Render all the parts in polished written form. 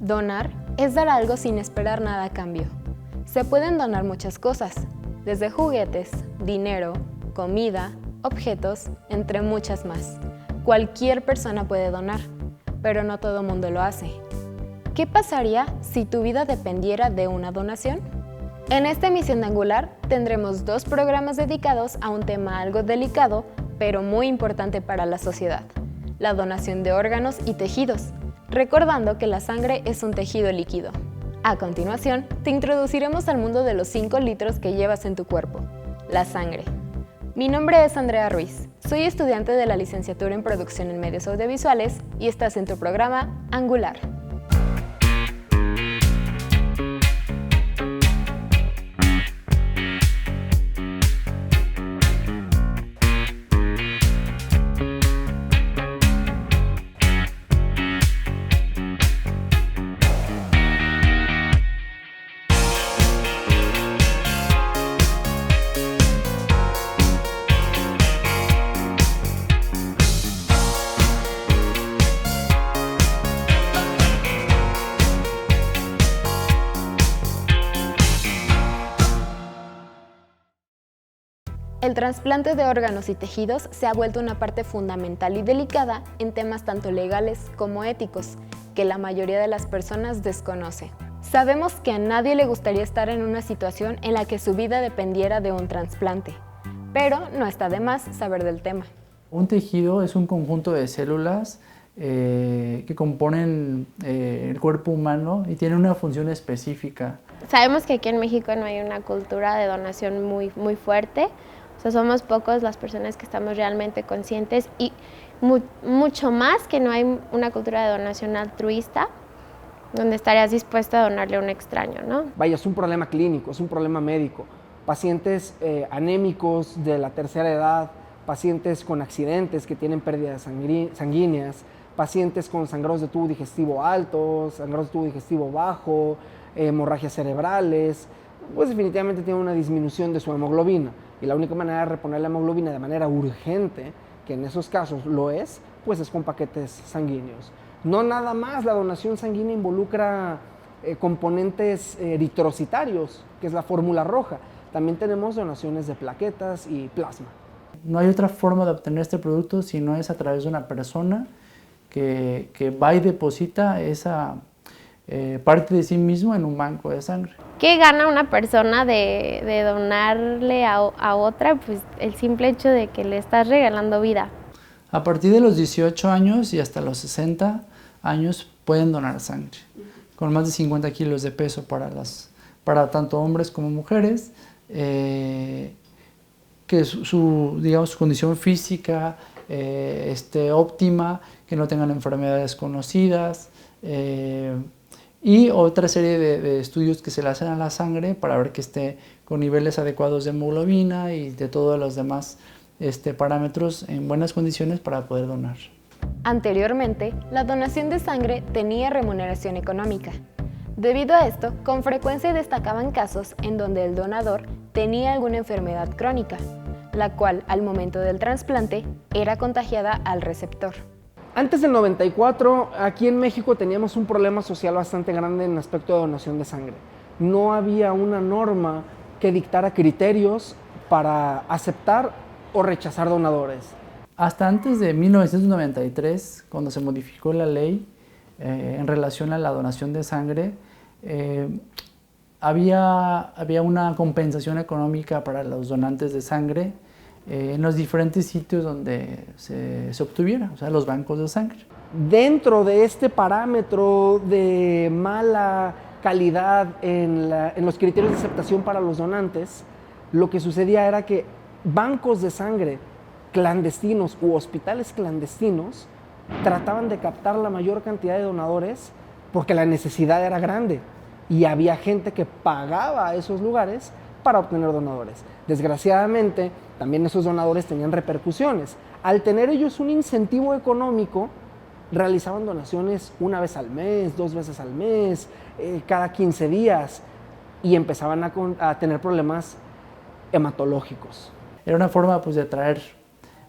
Donar es dar algo sin esperar nada a cambio. Se pueden donar muchas cosas, desde juguetes, dinero, comida, objetos, entre muchas más. Cualquier persona puede donar, pero no todo el mundo lo hace. ¿Qué pasaría si tu vida dependiera de una donación? En esta emisión de Angular tendremos 2 programas dedicados a un tema algo delicado, pero muy importante para la sociedad: la donación de órganos y tejidos, recordando que la sangre es un tejido líquido. A continuación, te introduciremos al mundo de los 5 litros que llevas en tu cuerpo, la sangre. Mi nombre es Andrea Ruiz, soy estudiante de la licenciatura en Producción en Medios Audiovisuales y estás en tu programa Angular. El trasplante de órganos y tejidos se ha vuelto una parte fundamental y delicada en temas tanto legales como éticos, que la mayoría de las personas desconoce. Sabemos que a nadie le gustaría estar en una situación en la que su vida dependiera de un trasplante, pero no está de más saber del tema. Un tejido es un conjunto de células que componen el cuerpo humano y tienen una función específica. Sabemos que aquí en México no hay una cultura de donación muy fuerte. O sea, somos pocos las personas que estamos realmente conscientes y mucho más que no hay una cultura de donación altruista donde estarías dispuesto a donarle a un extraño, ¿no? Vaya, es un problema clínico, es un problema médico. Pacientes anémicos de la tercera edad, pacientes con accidentes que tienen pérdidas sanguíneas, pacientes con sangrados de tubo digestivo altos, sangrados de tubo digestivo bajo, hemorragias cerebrales, pues definitivamente tienen una disminución de su hemoglobina. Y la única manera de reponer la hemoglobina de manera urgente, que en esos casos lo es, pues es con paquetes sanguíneos. No nada más la donación sanguínea involucra componentes eritrocitarios, que es la fórmula roja. También tenemos donaciones de plaquetas y plasma. No hay otra forma de obtener este producto si no es a través de una persona que va y deposita esa parte de sí mismo en un banco de sangre. ¿Qué gana una persona de donarle a otra? Pues el simple hecho de que le estás regalando vida. A partir de los 18 años y hasta los 60 años pueden donar sangre, con más de 50 kilos de peso para tanto hombres como mujeres, que su condición física esté óptima, que no tengan enfermedades conocidas, y otra serie de estudios que se le hacen a la sangre para ver que esté con niveles adecuados de hemoglobina y de todos los demás parámetros en buenas condiciones para poder donar. Anteriormente, la donación de sangre tenía remuneración económica. Debido a esto, con frecuencia destacaban casos en donde el donador tenía alguna enfermedad crónica, la cual al momento del trasplante era contagiada al receptor. Antes del 94, aquí en México teníamos un problema social bastante grande en el aspecto de donación de sangre. No había una norma que dictara criterios para aceptar o rechazar donadores. Hasta antes de 1993, cuando se modificó la ley en relación a la donación de sangre, había una compensación económica para los donantes de sangre en los diferentes sitios donde se obtuviera, o sea, los bancos de sangre. Dentro de este parámetro de mala calidad en los criterios de aceptación para los donantes, lo que sucedía era que bancos de sangre clandestinos u hospitales clandestinos trataban de captar la mayor cantidad de donadores porque la necesidad era grande y había gente que pagaba a esos lugares para obtener donadores. Desgraciadamente, también esos donadores tenían repercusiones. Al tener ellos un incentivo económico, realizaban donaciones una vez al mes, 2 veces al mes, cada 15 días y empezaban a tener problemas hematológicos. Era una forma de atraer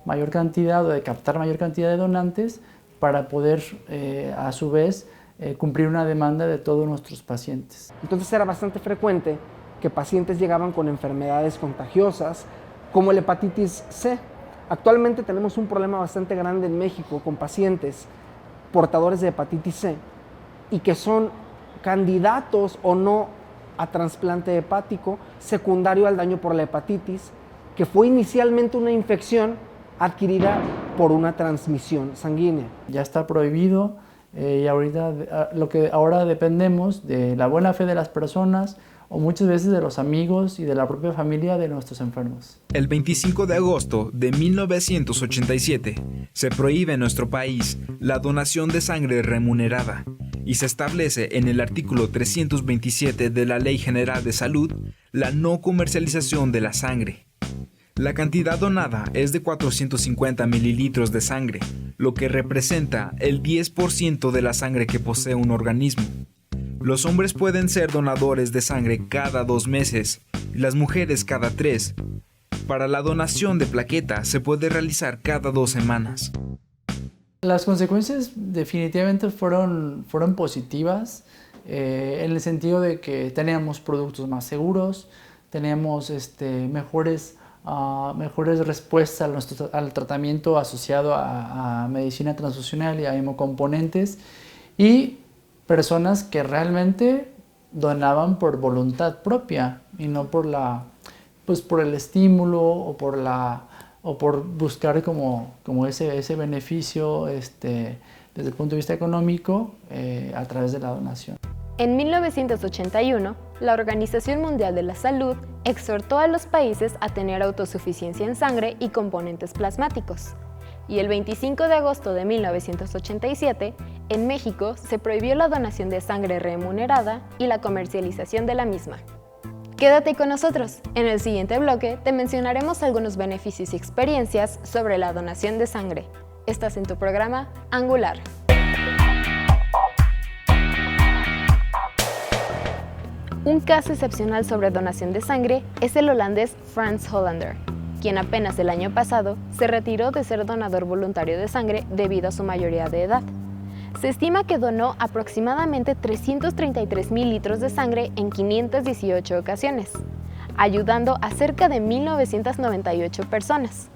mayor cantidad o de captar mayor cantidad de donantes para poder a su vez cumplir una demanda de todos nuestros pacientes. Entonces era bastante frecuente que pacientes llegaban con enfermedades contagiosas como la hepatitis C. Actualmente tenemos un problema bastante grande en México con pacientes portadores de hepatitis C y que son candidatos o no a trasplante hepático secundario al daño por la hepatitis, que fue inicialmente una infección adquirida por una transmisión sanguínea. Ya está prohibido y ahorita lo que ahora dependemos de la buena fe de las personas o muchas veces de los amigos y de la propia familia de nuestros enfermos. El 25 de agosto de 1987 se prohíbe en nuestro país la donación de sangre remunerada y se establece en el artículo 327 de la Ley General de Salud la no comercialización de la sangre. La cantidad donada es de 450 mililitros de sangre, lo que representa el 10% de la sangre que posee un organismo. Los hombres pueden ser donadores de sangre cada 2 meses y las mujeres cada 3. Para la donación de plaquetas se puede realizar cada 2 semanas. Las consecuencias definitivamente fueron positivas en el sentido de que teníamos productos más seguros, teníamos mejores respuestas al tratamiento asociado a medicina transfusional y a hemocomponentes y personas que realmente donaban por voluntad propia y no por el estímulo o por buscar como ese beneficio desde el punto de vista económico a través de la donación. En 1981, la Organización Mundial de la Salud exhortó a los países a tener autosuficiencia en sangre y componentes plasmáticos. Y el 25 de agosto de 1987, en México se prohibió la donación de sangre remunerada y la comercialización de la misma. Quédate con nosotros. En el siguiente bloque te mencionaremos algunos beneficios y experiencias sobre la donación de sangre. Estás en tu programa Angular. Un caso excepcional sobre donación de sangre es el holandés Frans Hollander, quien apenas el año pasado se retiró de ser donador voluntario de sangre debido a su mayoría de edad. Se estima que donó aproximadamente 333,000 litros de sangre en 518 ocasiones, ayudando a cerca de 1,998 personas.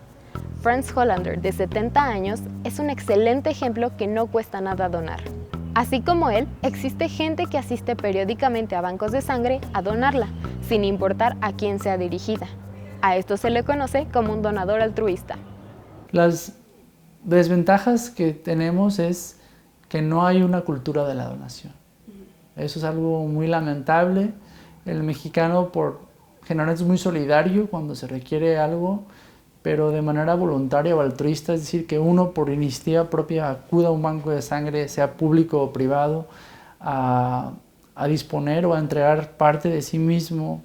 Frans Hollander, de 70 años, es un excelente ejemplo que no cuesta nada donar. Así como él, existe gente que asiste periódicamente a bancos de sangre a donarla, sin importar a quién sea dirigida. A esto se le conoce como un donador altruista. Las desventajas que tenemos es que no hay una cultura de la donación. Eso es algo muy lamentable. El mexicano generalmente es muy solidario cuando se requiere algo, pero de manera voluntaria o altruista, es decir, que uno por iniciativa propia acuda a un banco de sangre, sea público o privado, a disponer o a entregar parte de sí mismo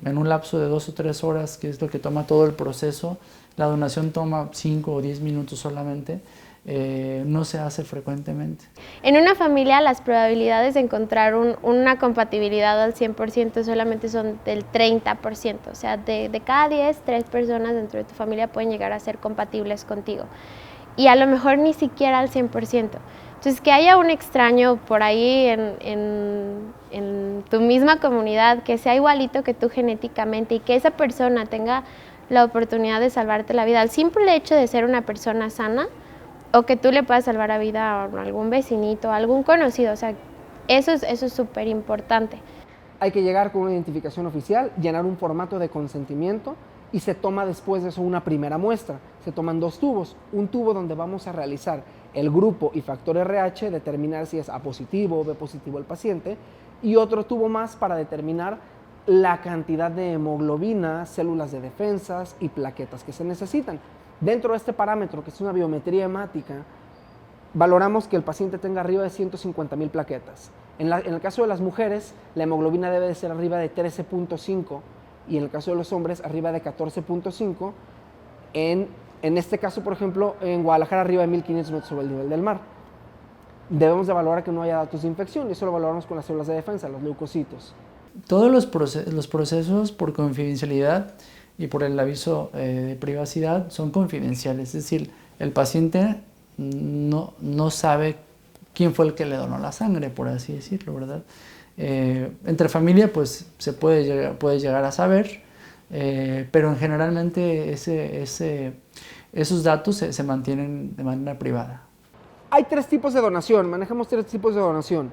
en un lapso de 2 o 3 horas, que es lo que toma todo el proceso. La donación toma 5 o 10 minutos solamente. No se hace frecuentemente. En una familia las probabilidades de encontrar una compatibilidad al 100% solamente son del 30%, o sea, de cada 10, 3 personas dentro de tu familia pueden llegar a ser compatibles contigo y a lo mejor ni siquiera al 100%. Entonces, que haya un extraño por ahí en tu misma comunidad que sea igualito que tú genéticamente y que esa persona tenga la oportunidad de salvarte la vida, al simple hecho de ser una persona sana, o que tú le puedas salvar la vida a algún vecinito, a algún conocido, o sea, eso es súper importante. Hay que llegar con una identificación oficial, llenar un formato de consentimiento y se toma después de eso una primera muestra. Se toman 2 tubos, un tubo donde vamos a realizar el grupo y factor RH, determinar si es A positivo o B positivo el paciente, y otro tubo más para determinar la cantidad de hemoglobina, células de defensas y plaquetas que se necesitan. Dentro de este parámetro, que es una biometría hemática, valoramos que el paciente tenga arriba de 150,000 plaquetas. En el caso de las mujeres, la hemoglobina debe de ser arriba de 13.5 y en el caso de los hombres, arriba de 14.5. En este caso, por ejemplo, en Guadalajara, arriba de 1,500 metros sobre el nivel del mar. Debemos de valorar que no haya datos de infección y eso lo valoramos con las células de defensa, los leucocitos. Todos los procesos por confidencialidad y por el aviso de privacidad son confidenciales, es decir, el paciente no sabe quién fue el que le donó la sangre, por así decirlo, ¿verdad? Entre familia pues se puede llegar a saber, pero generalmente esos datos se mantienen de manera privada. Hay 3 tipos de donación, manejamos 3 tipos de donación: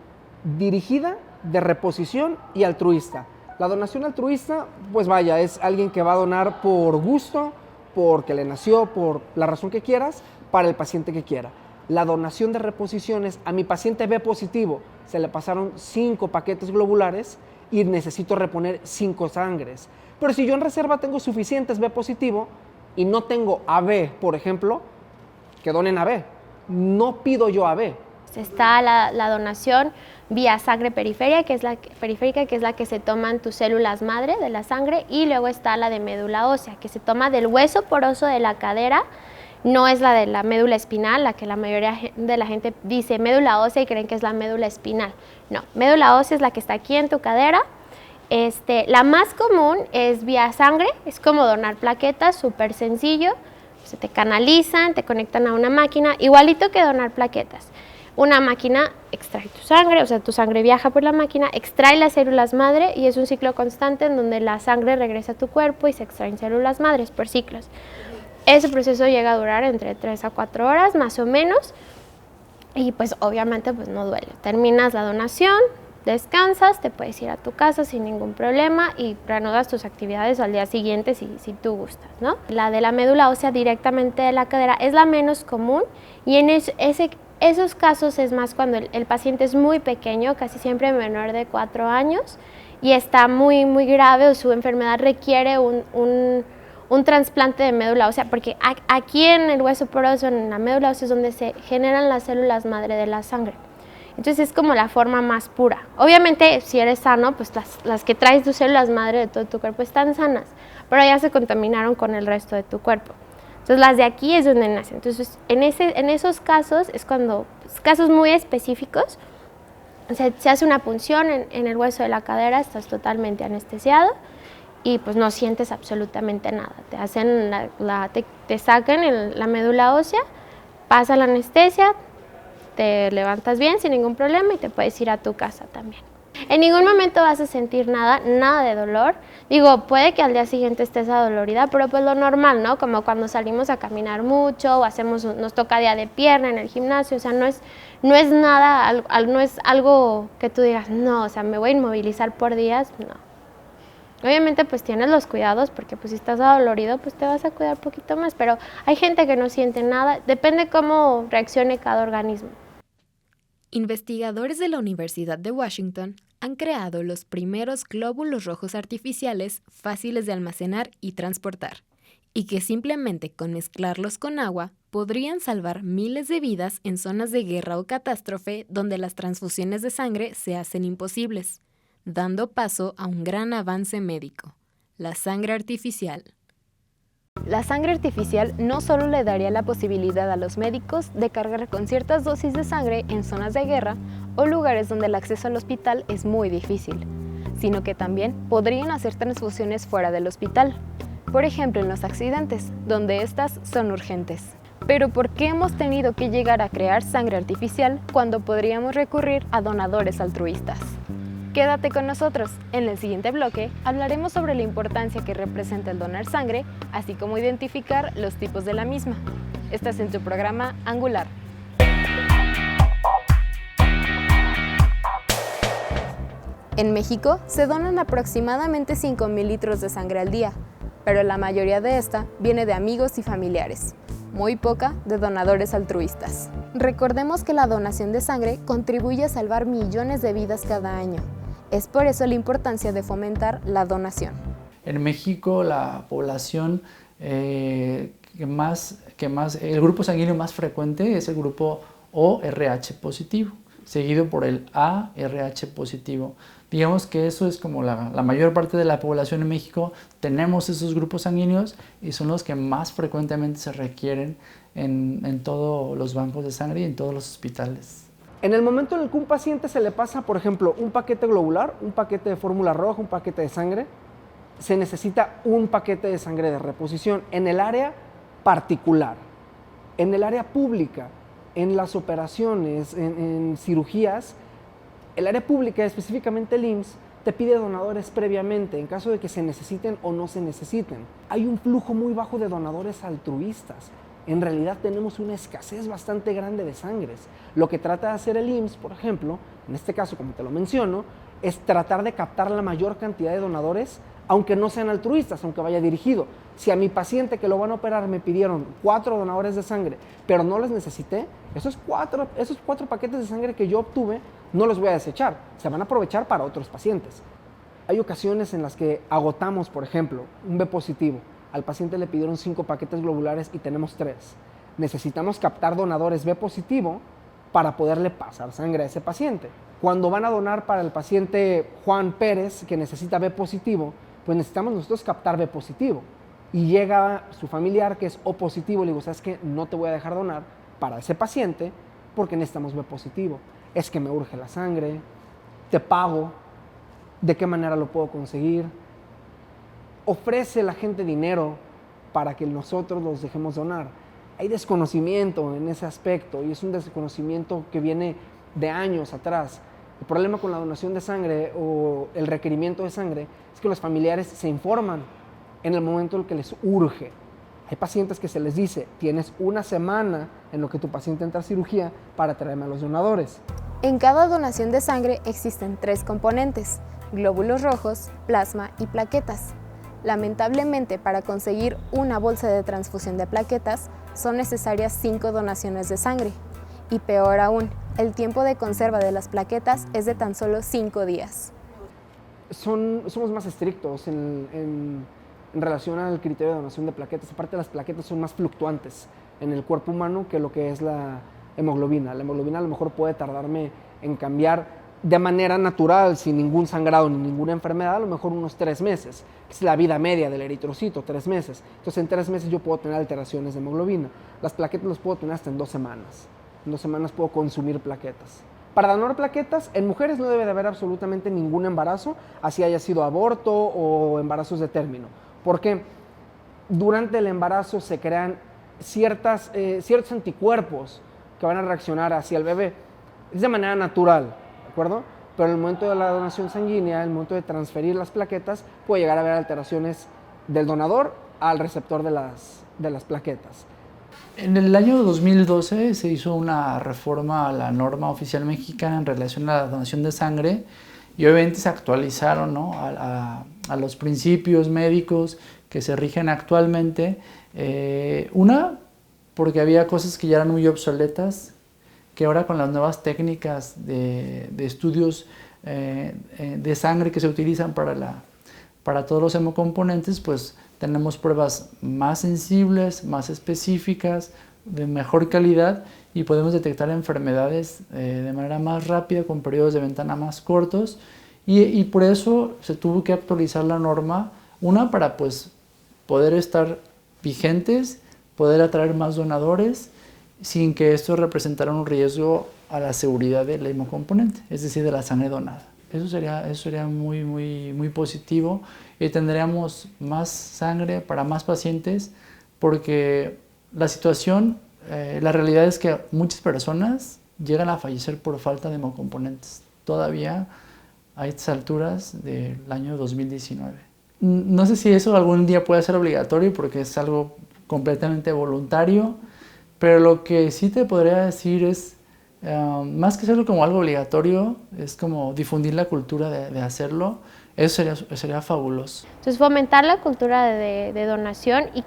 dirigida, de reposición y altruista. La donación altruista, pues vaya, es alguien que va a donar por gusto, porque le nació, por la razón que quieras, para el paciente que quiera. La donación de reposición es: a mi paciente B positivo se le pasaron 5 paquetes globulares y necesito reponer 5 sangres. Pero si yo en reserva tengo suficientes B positivo y no tengo AB, por ejemplo, que donen AB. No pido yo AB. Está la donación vía sangre periférica, que es la que se toman tus células madre de la sangre, y luego está la de médula ósea, que se toma del hueso poroso de la cadera. No es la de la médula espinal, la que la mayoría de la gente dice médula ósea y creen que es la médula espinal. No, médula ósea es la que está aquí en tu cadera. La más común es vía sangre, es como donar plaquetas, súper sencillo. Se te canalizan, te conectan a una máquina, igualito que donar plaquetas. Una máquina extrae tu sangre, o sea, tu sangre viaja por la máquina, extrae las células madre y es un ciclo constante en donde la sangre regresa a tu cuerpo y se extraen células madres por ciclos. Ese proceso llega a durar entre 3 a 4 horas más o menos y pues obviamente pues no duele. Terminas la donación, descansas, te puedes ir a tu casa sin ningún problema y reanudas tus actividades al día siguiente si tú gustas, ¿no? La de la médula ósea directamente de la cadera es la menos común y en esos casos es más cuando el paciente es muy pequeño, casi siempre menor de 4 años y está muy, muy grave o su enfermedad requiere un trasplante de médula ósea, porque aquí en el hueso poroso, en la médula ósea, es donde se generan las células madre de la sangre. Entonces es como la forma más pura. Obviamente si eres sano, pues las que traes tus células madre de todo tu cuerpo están sanas, pero ya se contaminaron con el resto de tu cuerpo. Entonces las de aquí es donde nacen. Entonces en esos casos es cuando, casos muy específicos, se hace una punción en el hueso de la cadera, estás totalmente anestesiado y pues no sientes absolutamente nada. Te hacen te sacan la médula ósea, pasa la anestesia, te levantas bien sin ningún problema y te puedes ir a tu casa también. En ningún momento vas a sentir nada de dolor. Digo, puede que al día siguiente estés adolorida, pero pues lo normal, ¿no? Como cuando salimos a caminar mucho o nos toca día de pierna en el gimnasio, o sea, no es nada, no es algo que tú digas, no, o sea, me voy a inmovilizar por días, no. Obviamente pues tienes los cuidados porque pues si estás adolorido pues te vas a cuidar un poquito más, pero hay gente que no siente nada, depende cómo reaccione cada organismo. Investigadores de la Universidad de Washington han creado los primeros glóbulos rojos artificiales fáciles de almacenar y transportar, y que simplemente con mezclarlos con agua podrían salvar miles de vidas en zonas de guerra o catástrofe donde las transfusiones de sangre se hacen imposibles, dando paso a un gran avance médico: la sangre artificial. La sangre artificial no solo le daría la posibilidad a los médicos de cargar con ciertas dosis de sangre en zonas de guerra o lugares donde el acceso al hospital es muy difícil, sino que también podrían hacer transfusiones fuera del hospital, por ejemplo en los accidentes, donde estas son urgentes. Pero ¿por qué hemos tenido que llegar a crear sangre artificial cuando podríamos recurrir a donadores altruistas? Quédate con nosotros. En el siguiente bloque hablaremos sobre la importancia que representa el donar sangre, así como identificar los tipos de la misma. Estás en tu programa Angular. En México se donan aproximadamente 5,000 litros de sangre al día, pero la mayoría de esta viene de amigos y familiares, muy poca de donadores altruistas. Recordemos que la donación de sangre contribuye a salvar millones de vidas cada año. Es por eso la importancia de fomentar la donación. En México la población el grupo sanguíneo más frecuente es el grupo ORH positivo, seguido por el ARH positivo. Digamos que eso es como la mayor parte de la población en México. Tenemos esos grupos sanguíneos y son los que más frecuentemente se requieren en todos los bancos de sangre y en todos los hospitales. En el momento en el que un paciente se le pasa, por ejemplo, un paquete globular, un paquete de fórmula roja, un paquete de sangre, se necesita un paquete de sangre de reposición en el área particular. En el área pública, en las operaciones, en cirugías, el área pública, específicamente el IMSS, te pide donadores previamente en caso de que se necesiten o no se necesiten. Hay un flujo muy bajo de donadores altruistas. En realidad tenemos una escasez bastante grande de sangres. Lo que trata de hacer el IMSS, por ejemplo, en este caso, como te lo menciono, es tratar de captar la mayor cantidad de donadores, aunque no sean altruistas, aunque vaya dirigido. Si a mi paciente que lo van a operar me pidieron 4 donadores de sangre, pero no les necesité, esos cuatro paquetes de sangre que yo obtuve, no los voy a desechar, se van a aprovechar para otros pacientes. Hay ocasiones en las que agotamos, por ejemplo, un B positivo. Al paciente le pidieron 5 paquetes globulares y tenemos 3. Necesitamos captar donadores B positivo para poderle pasar sangre a ese paciente. Cuando van a donar para el paciente Juan Pérez, que necesita B positivo, pues necesitamos nosotros captar B positivo. Y llega su familiar que es O positivo, le digo, ¿sabes qué? No te voy a dejar donar para ese paciente porque necesitamos B positivo. Es que me urge la sangre, te pago, ¿de qué manera lo puedo conseguir? Ofrece la gente dinero para que nosotros los dejemos donar. Hay desconocimiento en ese aspecto y es un desconocimiento que viene de años atrás. El problema con la donación de sangre o el requerimiento de sangre es que los familiares se informan en el momento en el que les urge. Hay pacientes que se les dice, tienes una semana en lo que tu paciente entra a cirugía para traerme a los donadores. En cada donación de sangre existen 3 componentes: glóbulos rojos, plasma y plaquetas. Lamentablemente, para conseguir una bolsa de transfusión de plaquetas, son necesarias 5 donaciones de sangre. Y peor aún, el tiempo de conserva de las plaquetas es de tan solo 5 días. Somos más estrictos en relación al criterio de donación de plaquetas. Aparte, las plaquetas son más fluctuantes en el cuerpo humano que lo que es la hemoglobina. La hemoglobina a lo mejor puede tardarme en cambiar de manera natural, sin ningún sangrado ni ninguna enfermedad, a lo mejor unos 3 meses. Es la vida media del eritrocito, 3 meses. Entonces, en 3 meses yo puedo tener alteraciones de hemoglobina. Las plaquetas las puedo tener hasta en 2 semanas. En 2 semanas puedo consumir plaquetas. Para donar plaquetas, en mujeres no debe de haber absolutamente ningún embarazo, así haya sido aborto o embarazos de término. Porque durante el embarazo se crean ciertos anticuerpos que van a reaccionar hacia el bebé. Es de manera natural, ¿de acuerdo? Pero en el momento de la donación sanguínea, en el momento de transferir las plaquetas, puede llegar a haber alteraciones del donador al receptor de las plaquetas. En el año 2012 se hizo una reforma a la norma oficial mexicana en relación a la donación de sangre y obviamente se actualizaron, ¿no?, a los principios médicos que se rigen actualmente. Una, porque había cosas que ya eran muy obsoletas, que ahora con las nuevas técnicas de estudios de sangre que se utilizan para todos los hemocomponentes, pues tenemos pruebas más sensibles, más específicas, de mejor calidad y podemos detectar enfermedades de manera más rápida, con periodos de ventana más cortos y por eso se tuvo que actualizar la norma, una para pues poder estar vigentes, poder atraer más donadores sin que esto representara un riesgo a la seguridad del hemocomponente, es decir, de la sangre donada. Eso sería muy positivo y tendríamos más sangre para más pacientes porque la situación, la realidad es que muchas personas llegan a fallecer por falta de hemocomponentes. Todavía a estas alturas del año 2019. No sé si eso algún día puede ser obligatorio porque es algo completamente voluntario, pero lo que sí te podría decir es, más que hacerlo como algo obligatorio, es como difundir la cultura de hacerlo. Eso sería fabuloso. Entonces, fomentar la cultura de donación y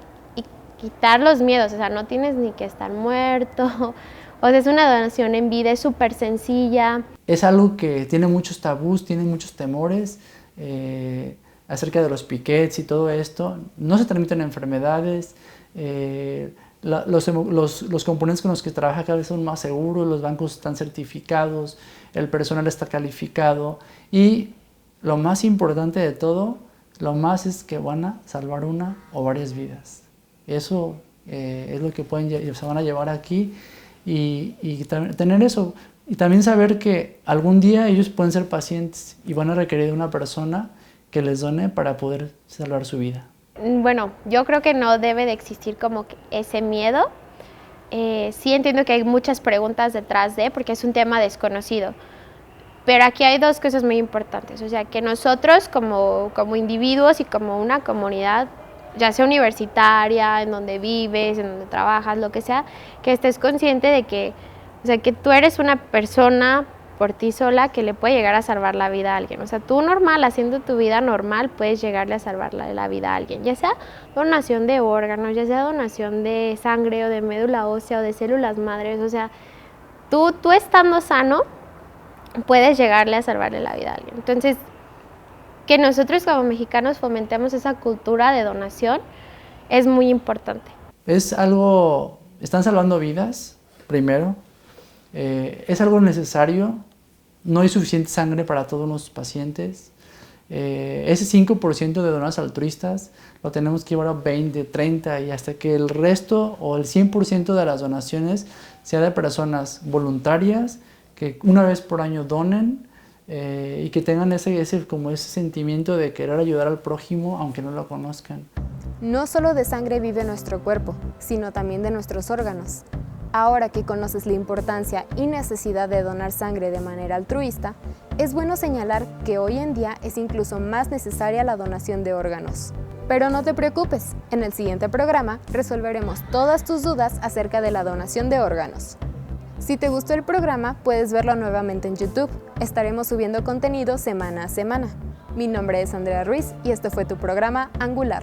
quitar los miedos. O sea, no tienes ni que estar muerto. O sea, es una donación en vida, es súper sencilla. Es algo que tiene muchos tabús, tiene muchos temores acerca de los piquets y todo esto. No se transmiten enfermedades. Los componentes con los que trabaja cada vez son más seguros, los bancos están certificados, el personal está calificado y lo más importante de todo, lo más es que van a salvar una o varias vidas. Eso es lo que se van a llevar aquí y tener eso y también saber que algún día ellos pueden ser pacientes y van a requerir de una persona que les done para poder salvar su vida. Bueno, yo creo que no debe de existir como que ese miedo, Sí entiendo que hay muchas preguntas detrás de, porque es un tema desconocido. Pero aquí hay dos cosas muy importantes, o sea, que nosotros como individuos y como una comunidad, ya sea universitaria, en donde vives, en donde trabajas, lo que sea, que estés consciente de que, o sea, que tú eres una persona por ti sola que le puede llegar a salvar la vida a alguien. O sea, tú normal, haciendo tu vida normal, puedes llegarle a salvar la vida a alguien, ya sea donación de órganos, ya sea donación de sangre o de médula ósea o de células madres, o sea, tú estando sano, puedes llegarle a salvarle la vida a alguien. Entonces, que nosotros como mexicanos fomentemos esa cultura de donación es muy importante. Es algo, están salvando vidas, primero, es algo necesario, no hay suficiente sangre para todos los pacientes. Ese 5% de donantes altruistas lo tenemos que llevar a 20, 30 y hasta que el resto o el 100% de las donaciones sea de personas voluntarias que una vez por año donen y que tengan ese sentimiento de querer ayudar al prójimo aunque no lo conozcan. No solo de sangre vive nuestro cuerpo, sino también de nuestros órganos. Ahora que conoces la importancia y necesidad de donar sangre de manera altruista, es bueno señalar que hoy en día es incluso más necesaria la donación de órganos. Pero no te preocupes, en el siguiente programa resolveremos todas tus dudas acerca de la donación de órganos. Si te gustó el programa, puedes verlo nuevamente en YouTube. Estaremos subiendo contenido semana a semana. Mi nombre es Andrea Ruiz y este fue tu programa Angular.